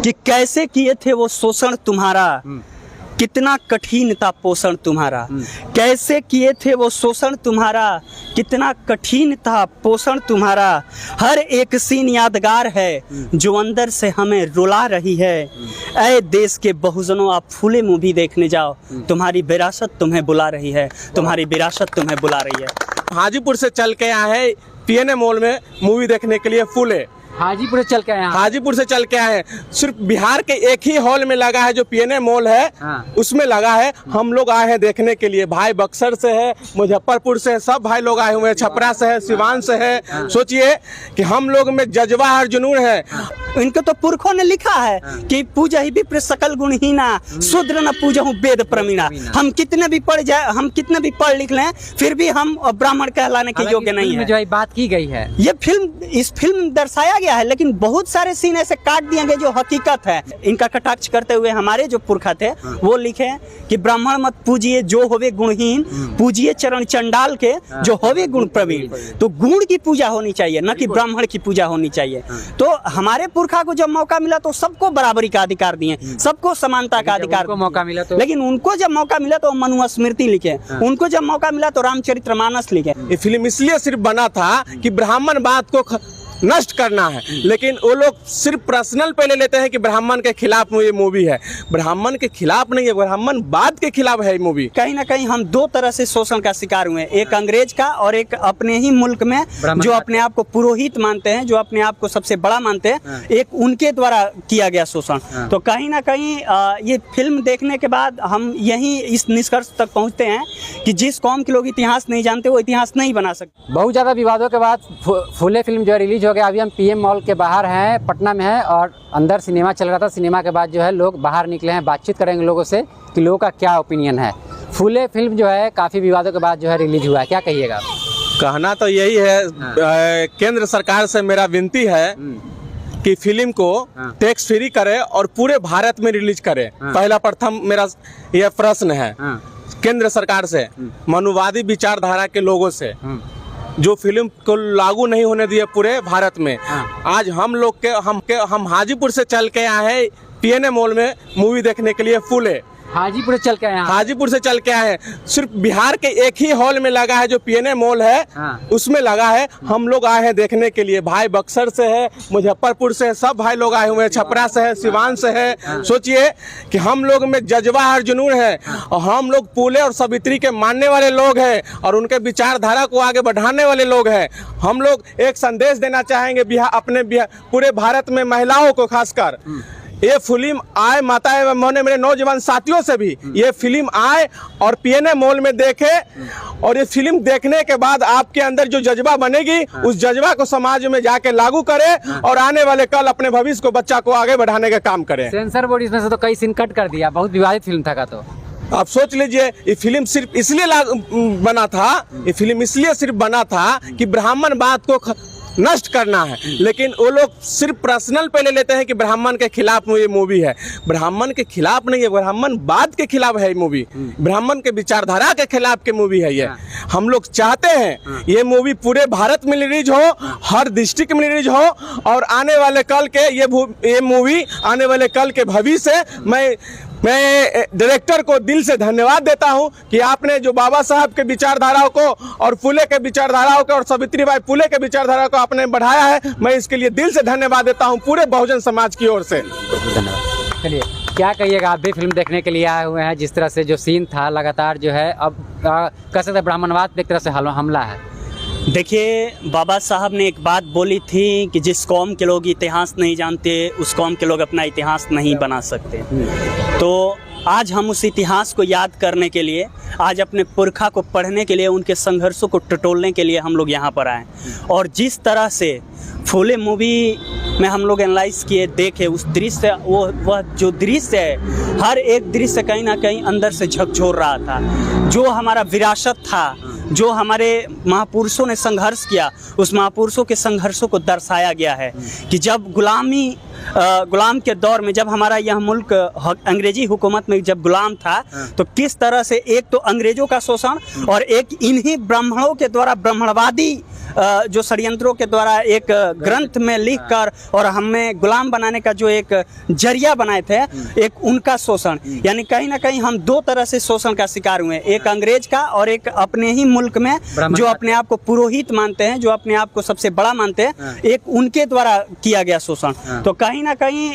कि कैसे किए थे वो शोषण तुम्हारा, कितना कठिन था पोषण तुम्हारा। कैसे किए थे वो शोषण तुम्हारा, कितना कठिन था पोषण तुम्हारा। हर एक सीन यादगार है जो अंदर से हमें रुला रही है। ऐ देश के बहुजनों, आप फूले मूवी देखने जाओ, तुम्हारी विरासत तुम्हें बुला रही है, तुम्हारी विरासत तुम्हें बुला रही है। हाजीपुर से चल के आए हैं पीएनए मॉल में मूवी देखने के लिए। फूले हाजीपुर से चल के आए हैं। हाजीपुर से चल के आए हैं। सिर्फ बिहार के एक ही हॉल में लगा है जो पीएनए मॉल है, उसमें लगा है। हम लोग आए हैं देखने के लिए। भाई बक्सर से है, मुजफ्फरपुर से है, सब भाई लोग आए हुए हैं, छपरा से है, सिवान से है। सोचिए कि हम लोग में जज्बा और जुनून है। इनको तो पुरखों ने लिखा है कि पूजा ही विप्र सकल गुणहीना, शूद्र न पूजहु वेद प्रवीणा। हम कितने भी पढ़ जाए, हम कितने भी पढ़ लिख लें, फिर भी हम ब्राह्मण कहलाने के योग्य नहीं है। जो बात की गई है, ये इस फिल्म दर्शाया गया है, लेकिन बहुत सारे सीन ऐसे काट दिए गए जो हकीकत है। इनका कटाक्ष करते हुए हमारे जो पुरखा थे वो लिखे कि ब्राह्मण मत पूजिए जो होवे गुणहीन, पूजिए चरण चंडाल के जो होवे गुण प्रवीण। तो गुण की पूजा होनी चाहिए, न कि ब्राह्मण की पूजा होनी चाहिए। तो हमारे पुरखा को जब मौका मिला तो सबको बराबरी का अधिकार दिए, सबको समानता का अधिकार मौका मिला तो, लेकिन उनको जब मौका मिला तो मनुस्मृति लिखे, उनको जब मौका मिला तो रामचरितमानस लिखे। ये फिल्म इसलिए सिर्फ बना था कि ब्राह्मणवाद को नष्ट करना है, लेकिन वो लोग सिर्फ पर्सनल पे ले लेते हैं कि ब्राह्मण के खिलाफ ये मूवी है। ब्राह्मण के खिलाफ नहीं है, ब्राह्मणवाद के खिलाफ है ये मूवी। कहीं ना कहीं हम दो तरह से शोषण का शिकार हुए, एक अंग्रेज का और एक अपने ही मुल्क में जो अपने आप को पुरोहित मानते हैं, जो अपने आप को सबसे बड़ा मानते हैं, एक उनके द्वारा किया गया शोषण। तो कहीं ना कहीं ये फिल्म देखने के बाद हम यही इस निष्कर्ष तक पहुँचते हैं कि जिस कौम के लोग इतिहास नहीं जानते वो इतिहास नहीं बना सकते। बहुत ज़्यादा विवादों के बाद फूले फिल्म जो है रिलीज हो गया। अभी हम पीएम मॉल के बाहर हैं, पटना में है, और अंदर सिनेमा चल रहा था। सिनेमा के बाद जो है लोग बाहर निकले हैं, बातचीत करेंगे लोगों से कि लोगों का क्या ओपिनियन है। फूले फिल्म जो है काफ़ी विवादों के बाद जो है रिलीज हुआ है, क्या कहिएगा? कहना तो यही है, केंद्र सरकार से मेरा विनती है कि फिल्म को टैक्स फ्री करे और पूरे भारत में रिलीज करे। पहला प्रथम मेरा यह प्रश्न है केंद्र सरकार से, मनुवादी विचारधारा के लोगों से, जो फिल्म को लागू नहीं होने दिए पूरे भारत में। आज हम लोग के हम हाजीपुर से चल के आए हैं पीएनए मॉल में मूवी देखने के लिए। फूले हाजीपुर से चल के आए हैं। हाजीपुर से चल के आए हैं। सिर्फ बिहार के एक ही हॉल में लगा है जो पीएनए मॉल है, उसमें लगा है। हम लोग आए हैं देखने के लिए। भाई बक्सर से है, मुजफ्फरपुर से है, सब भाई लोग आए हुए हैं, छपरा से है, सिवान से है। सोचिए कि हम लोग में जज्बा और जुनून है, और हम लोग फूले और सावित्री के मानने वाले लोग हैं और उनके विचारधारा को आगे बढ़ाने वाले लोग हैं। हम लोग एक संदेश देना चाहेंगे पूरे भारत में महिलाओं को खासकर, ये फिल्म आए, माता एवं बहनों, मेरे नौजवान साथियों से भी ये फिल्म आए और पीएनए मॉल में देखे। और ये फिल्म देखने के बाद आपके अंदर जो जज्बा बनेगी, उस जज्बा को समाज में जाके लागू करे और आने वाले कल अपने भविष्य को, बच्चा को आगे बढ़ाने का काम करे। सेंसर बोर्ड इसमें से तो कई सीन कट कर दिया, बहुत विवादित फिल्म था का। तो आप सोच लीजिए, ये फिल्म सिर्फ इसलिए बना था, ये फिल्म इसलिए सिर्फ बना था कि ब्राह्मणवाद को नष्ट करना है, लेकिन वो लोग सिर्फ पर्सनल पे ले लेते हैं कि ब्राह्मण के खिलाफ ये मूवी है। ब्राह्मण के खिलाफ नहीं है, ब्राह्मणवाद के खिलाफ है ये मूवी, ब्राह्मण के विचारधारा के खिलाफ की मूवी है ये। हम लोग चाहते हैं ये मूवी पूरे भारत में रिलीज हो, हर डिस्ट्रिक्ट में रिलीज हो, और आने वाले कल के ये मूवी आने वाले कल के भविष्य मैं डायरेक्टर को दिल से धन्यवाद देता हूं कि आपने जो बाबा साहब के विचारधाराओं को और फूले के विचारधाराओं को और सावित्रीबाई फूले के विचारधारा को आपने बढ़ाया है, मैं इसके लिए दिल से धन्यवाद देता हूं पूरे बहुजन समाज की ओर से। धन्यवाद। चलिए, क्या कहिएगा? आप भी फिल्म देखने के लिए आए हुए हैं, जिस तरह से जो सीन था लगातार जो है, अब कह सकते हैं ब्राह्मणवाद पे एक तरह से हमला है। देखिए, बाबा साहब ने एक बात बोली थी कि जिस कौम के लोग इतिहास नहीं जानते उस कौम के लोग अपना इतिहास नहीं बना सकते। तो आज हम उस इतिहास को याद करने के लिए, आज अपने पुरखा को पढ़ने के लिए, उनके संघर्षों को टटोलने के लिए हम लोग यहाँ पर आए। और जिस तरह से फूले मूवी में हम लोग एनालाइज किए, देखे उस दृश्य, वह जो दृश्य है, हर एक दृश्य कहीं ना कहीं अंदर से झकझोर रहा था। जो हमारा विरासत था, जो हमारे महापुरुषों ने संघर्ष किया, उस महापुरुषों के संघर्षों को दर्शाया गया है कि जब गुलामी गुलाम के दौर में, जब हमारा यह मुल्क अंग्रेजी हुकूमत में जब गुलाम था, तो किस तरह से एक तो अंग्रेजों का शोषण और एक इन्हीं ब्राह्मणों के द्वारा, ब्राह्मणवादी जो षड्यंत्रों के द्वारा एक ग्रंथ में लिखकर और हमें गुलाम बनाने का जो एक जरिया बनाए थे, एक उनका शोषण। यानी कहीं ना कहीं हम दो तरह से शोषण का शिकार हुए, एक अंग्रेज का और एक अपने ही मुल्क में जो अपने आप को पुरोहित मानते हैं, जो अपने आप को सबसे बड़ा मानते हैं, एक उनके द्वारा किया गया शोषण। तो कहीं ना कहीं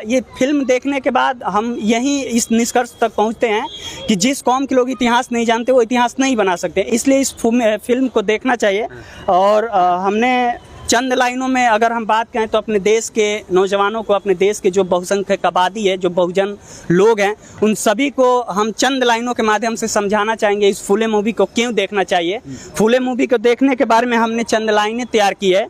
ये फिल्म देखने के बाद हम यही इस निष्कर्ष तक पहुंचते हैं कि जिस कौम के लोग इतिहास नहीं जानते वो इतिहास नहीं बना सकते। इसलिए इस फिल्म को देखना चाहिए। और हमने चंद लाइनों में अगर हम बात करें तो अपने देश के नौजवानों को, अपने देश के जो बहुसंख्यक आबादी है, जो बहुजन लोग हैं, उन सभी को हम चंद लाइनों के माध्यम से समझाना चाहेंगे इस फूले मूवी को क्यों देखना चाहिए। फूले मूवी को देखने के बारे में हमने चंद लाइनें तैयार की है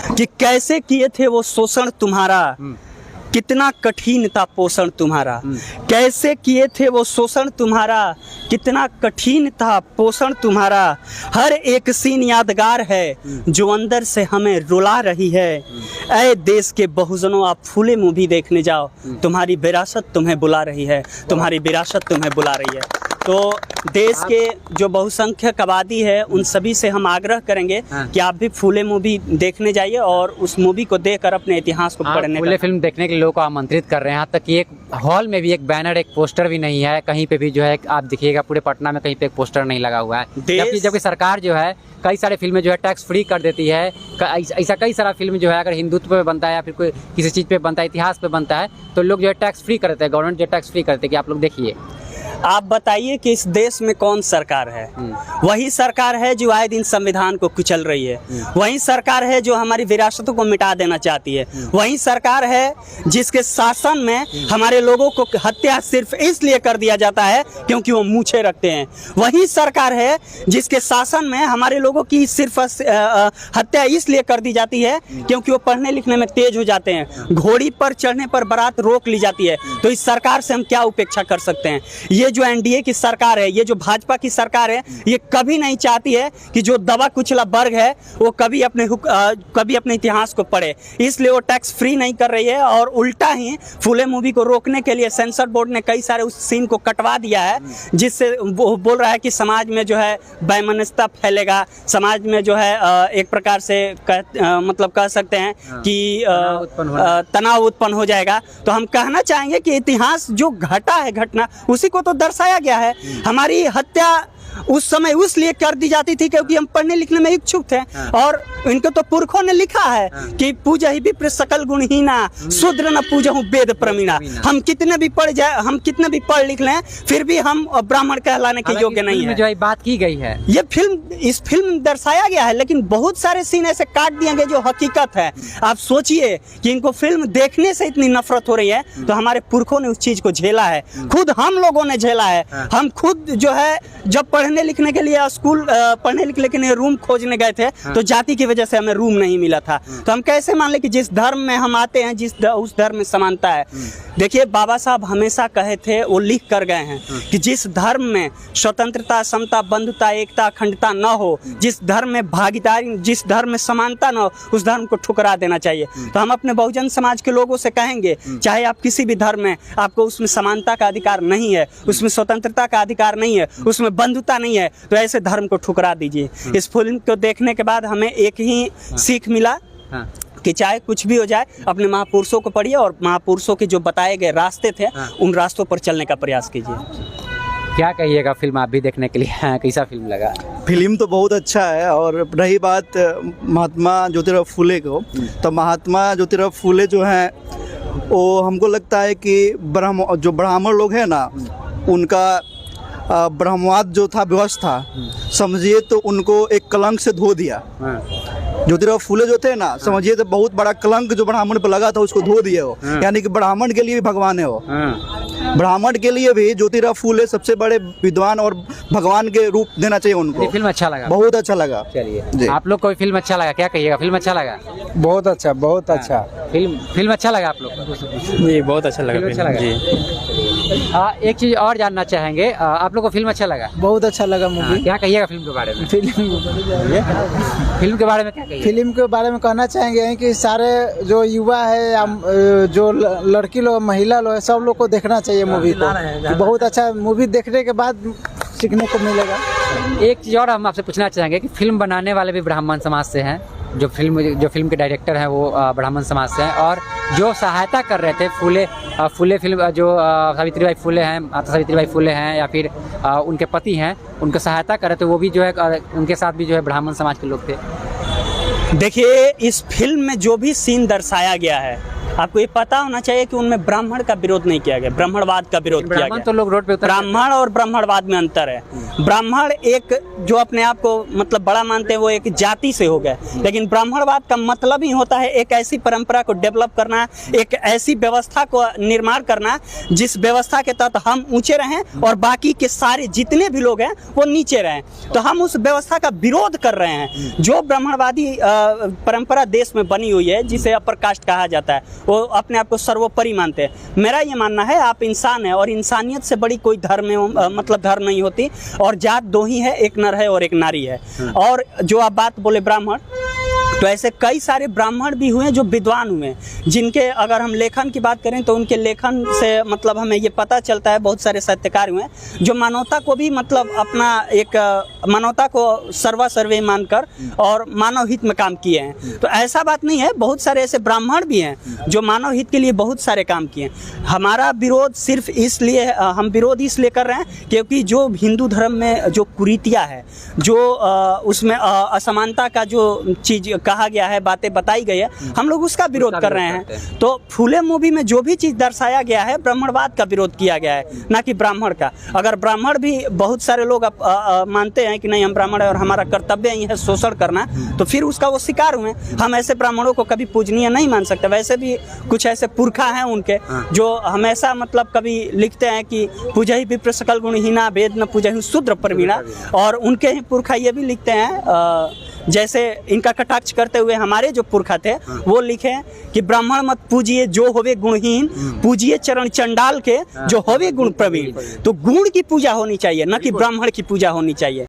कि कैसे किए थे वो शोषण तुम्हारा, कितना कठिन था पोषण तुम्हारा। कैसे किए थे वो शोषण तुम्हारा, कितना कठिन था पोषण तुम्हारा। हर एक सीन यादगार है जो अंदर से हमें रुला रही है। ऐ देश के बहुजनों, आप फूले मूवी देखने जाओ, तुम्हारी विरासत तुम्हें बुला रही है, तुम्हारी विरासत तुम्हें बुला रही है। तो देश के जो बहुसंख्यक आबादी है उन सभी से हम आग्रह करेंगे कि आप भी फूले मूवी देखने जाइए और उस मूवी को देखकर अपने इतिहास को पढ़ने। फूले फिल्म देखने के लिए लोगों को आमंत्रित कर रहे हैं। यहाँ तक कि एक हॉल में भी एक बैनर, एक पोस्टर भी नहीं है कहीं पे भी, जो है आप देखिएगा पूरे पटना में कहीं पे एक पोस्टर नहीं लगा हुआ है। जबकि सरकार जो है कई सारे फिल्में जो है टैक्स फ्री कर देती है। ऐसा कई सारा फिल्म जो है अगर हिंदुत्व पे बनता है या फिर कोई किसी चीज़ पे बनता है, इतिहास पे बनता है, तो लोग जो है टैक्स फ्री कर देते हैं, गवर्नमेंट जो टैक्स फ्री करते हैं। कि आप लोग देखिए, आप बताइए कि इस देश में कौन सरकार है? वही सरकार है जो आए दिन संविधान को कुचल रही है। वही सरकार है जो हमारी विरासतों को मिटा देना चाहती है। वही सरकार है जिसके शासन में हमारे लोगों को हत्या सिर्फ इसलिए कर दिया जाता है क्योंकि वो मूछें रखते हैं। वही सरकार है जिसके शासन में हमारे लोगों की सिर्फ हत्या इसलिए कर दी जाती है क्योंकि वो पढ़ने लिखने में तेज हो जाते हैं। घोड़ी पर चढ़ने पर बारात रोक ली जाती है। तो इस सरकार से हम क्या उपेक्षा कर सकते हैं? ये जो एनडीए की सरकार है, ये जो भाजपा की सरकार है, ये कभी नहीं चाहती है कि जो दबा कुचला वर्ग है वो कभी अपने इतिहास को पढ़े। इसलिए वो टैक्स फ्री नहीं कर रही है और उल्टा ही फूले मूवी को रोकने के लिए सेंसर बोर्ड ने कई सारे उस सीन को कटवा दिया है, जिससे वो बोल रहा है कि समाज में जो है वैमनस्यता फैलेगा, समाज में जो है एक प्रकार से मतलब कह सकते हैं कि तनाव उत्पन्न हो जाएगा। तो हम कहना चाहेंगे कि इतिहास जो घटा है, घटना उसी को तो दर्शाया गया है। हमारी हत्या उस समय इसलिए कर दी जाती थी क्योंकि हम पढ़ने लिखने में इच्छुक थे। और इनको तो पुरखों ने लिखा है कि पूजा ही विप्र सकल गुणहीना, शूद्र न पूजहु वेद प्रवीणा। हम कितने भी पढ़ लिख लें फिर भी हम ब्राह्मण कहलाने के योग्य नहीं है। जो बात की गई है, ये इस फिल्म दर्शाया गया है, लेकिन बहुत सारे सीन ऐसे काट दिए गए जो हकीकत है। आप सोचिए कि इनको फिल्म देखने से इतनी नफरत हो रही है, तो हमारे पुरखों ने उस चीज को झेला है, खुद हम लोगों ने झेला है। हम खुद जो है जब पढ़ने लिखने के लिए स्कूल पढ़ने लिखने के लिए रूम खोजने गए थे तो जाति की वजह से हमें रूम नहीं मिला था। तो हम कैसे मान ले कि जिस धर्म में हम आते हैं, उस धर्म में समानता है। देखिए, बाबा साहब हमेशा कहे थे, वो लिख कर गए हैं कि जिस धर्म में स्वतंत्रता, समता, बंधुता, एकता, अखंडता न हो, जिस धर्म में भागीदारी, जिस धर्म में समानता न हो, उस धर्म को ठुकरा देना चाहिए। तो हम अपने बहुजन समाज के लोगों से कहेंगे, चाहे आप किसी भी धर्म में, आपको उसमें समानता का अधिकार नहीं है, उसमें स्वतंत्रता का अधिकार नहीं है, उसमें बंधुता नहीं है, तो ऐसे धर्म को ठुकरा दीजिए। इस फिल्म को देखने के बाद हमें एक ही सीख मिला कि चाहे कुछ भी हो जाए, अपने महापुरुषों को पढ़िए और महापुरुषों के जो बताए गए रास्ते थे उन रास्तों पर चलने का प्रयास कीजिए। क्या कहिएगा, फिल्म आप भी देखने के लिए कैसा फिल्म लगा? फिल्म तो बहुत अच्छा है। और रही बात महात्मा ज्योतिराव फूले को, तो महात्मा ज्योतिराव फूले जो हैं वो हमको लगता है कि जो ब्राह्मण लोग हैं ना, उनका ब्रह्मवाद जो था व्यवस्था, समझिए तो उनको एक कलंक से धो दिया। ज्योतिराव फूले जो थे ना, समझिए तो बहुत बड़ा कलंक जो ब्राह्मण पर लगा था उसको धो दिए हो। यानी कि ब्राह्मण के लिए भी भगवान है वो। ब्राह्मण के लिए भी ज्योतिराव फूले सबसे बड़े विद्वान और भगवान के रूप देना चाहिए उनको। ये फिल्म अच्छा लगा, बहुत अच्छा लगा। जी। चलिए आप लोग को भी फिल्म अच्छा लगा, क्या कहिएगा? फिल्म अच्छा लगा? बहुत अच्छा, बहुत अच्छा। फिल्म अच्छा लगा आप लोग को? जी बहुत अच्छा लगा फिल्म अच्छा लगा। जी। एक चीज और जानना चाहेंगे, आप लोग को फिल्म अच्छा लगा? बहुत अच्छा लगा मूवी। क्या कहिएगा फिल्म के बारे में? फिल्म के बारे में क्या कहिएगा? फिल्म के बारे में कहना चाहेंगे कि सारे जो युवा है या जो लड़की लोग, महिला लोग, सब लोग को देखना चाहिए मूवी को। बहुत अच्छा मूवी देखने के बाद सीखने को मिलेगा। एक चीज़ और हम आपसे पूछना चाहेंगे कि फिल्म बनाने वाले भी ब्राह्मण समाज से हैं, जो फिल्म के डायरेक्टर हैं वो ब्राह्मण समाज से हैं, और जो सहायता कर रहे थे फूले फिल्म, जो सावित्रीबाई फूले हैं, माता सावित्रीबाई फूले हैं, या फिर उनके पति हैं, उनका सहायता कर रहे थे, वो भी जो है उनके साथ भी जो है ब्राह्मण समाज के लोग थे। देखिए इस फिल्म में जो भी सीन दर्शाया गया है, आपको ये पता होना चाहिए कि उनमें ब्राह्मण का विरोध नहीं किया गया, ब्राह्मणवाद का विरोध किया गया। तो लोग रोड पे उतर, ब्राह्मण और ब्राह्मणवाद में अंतर है। ब्राह्मण एक जो अपने आप को मतलब बड़ा मानते हैं वो एक जाति से हो गए, लेकिन ब्राह्मणवाद का मतलब ही होता है एक ऐसी परंपरा को डेवलप करना, एक ऐसी व्यवस्था को निर्माण करना जिस व्यवस्था के तहत हम ऊंचे रहें और बाकी के सारे जितने भी लोग हैं वो नीचे रहें। तो हम उस व्यवस्था का विरोध कर रहे हैं जो ब्राह्मणवादी परंपरा देश में बनी हुई है, जिसे अपर कास्ट कहा जाता है। वो अपने आप को सर्वोपरि मानते हैं। मेरा ये मानना है आप इंसान हैं और इंसानियत से बड़ी कोई धर्म धर्म नहीं होती, और जात दो ही है, एक नर है और एक नारी है। और जो आप बात बोले ब्राह्मण, तो ऐसे कई सारे ब्राह्मण भी हुए जो विद्वान हुए, जिनके अगर हम लेखन की बात करें तो उनके लेखन से मतलब हमें ये पता चलता है, बहुत सारे साहित्यकार हुए जो मानवता को भी मतलब अपना एक मानवता को सर्वे मानकर और मानव हित में काम किए हैं। तो ऐसा बात नहीं है, बहुत सारे ऐसे ब्राह्मण भी हैं जो मानव हित के लिए बहुत सारे काम किए हैं। हमारा विरोध सिर्फ इसलिए, हम विरोध इसलिए कर रहे हैं क्योंकि जो हिंदू धर्म में जो कुरीतियाँ है, जो उसमें असमानता का जो चीज़ कहा गया है, बातें बताई गई है, हम लोग उसका विरोध कर रहे हैं। तो फूले मूवी में जो भी चीज़ दर्शाया गया है ब्राह्मणवाद का विरोध किया गया है, ना कि ब्राह्मण का। अगर ब्राह्मण भी बहुत सारे लोग मानते हैं कि नहीं हम ब्राह्मण है और हमारा कर्तव्य ही है शोषण करना, तो फिर उसका वो शिकार हुए। हम ऐसे ब्राह्मणों को कभी पूजनीय नहीं मान सकते। वैसे भी कुछ ऐसे पुरखा हैं उनके जो हमेशा मतलब कभी लिखते हैं कि पूजहि विप्र सकल गुणहीना वेद न पूजहि शूद्र प्रवीणा, और उनके ही पुरखा ये भी लिखते हैं, जैसे इनका कटाक्ष करते हुए हमारे जो पुरखा थे वो लिखे कि ब्राह्मण मत पूजिए जो होवे गुणहीन, पूजिए चरण चंडाल के जो होवे गुण प्रवीण। तो गुण की पूजा होनी चाहिए, न कि ब्राह्मण की पूजा होनी चाहिए।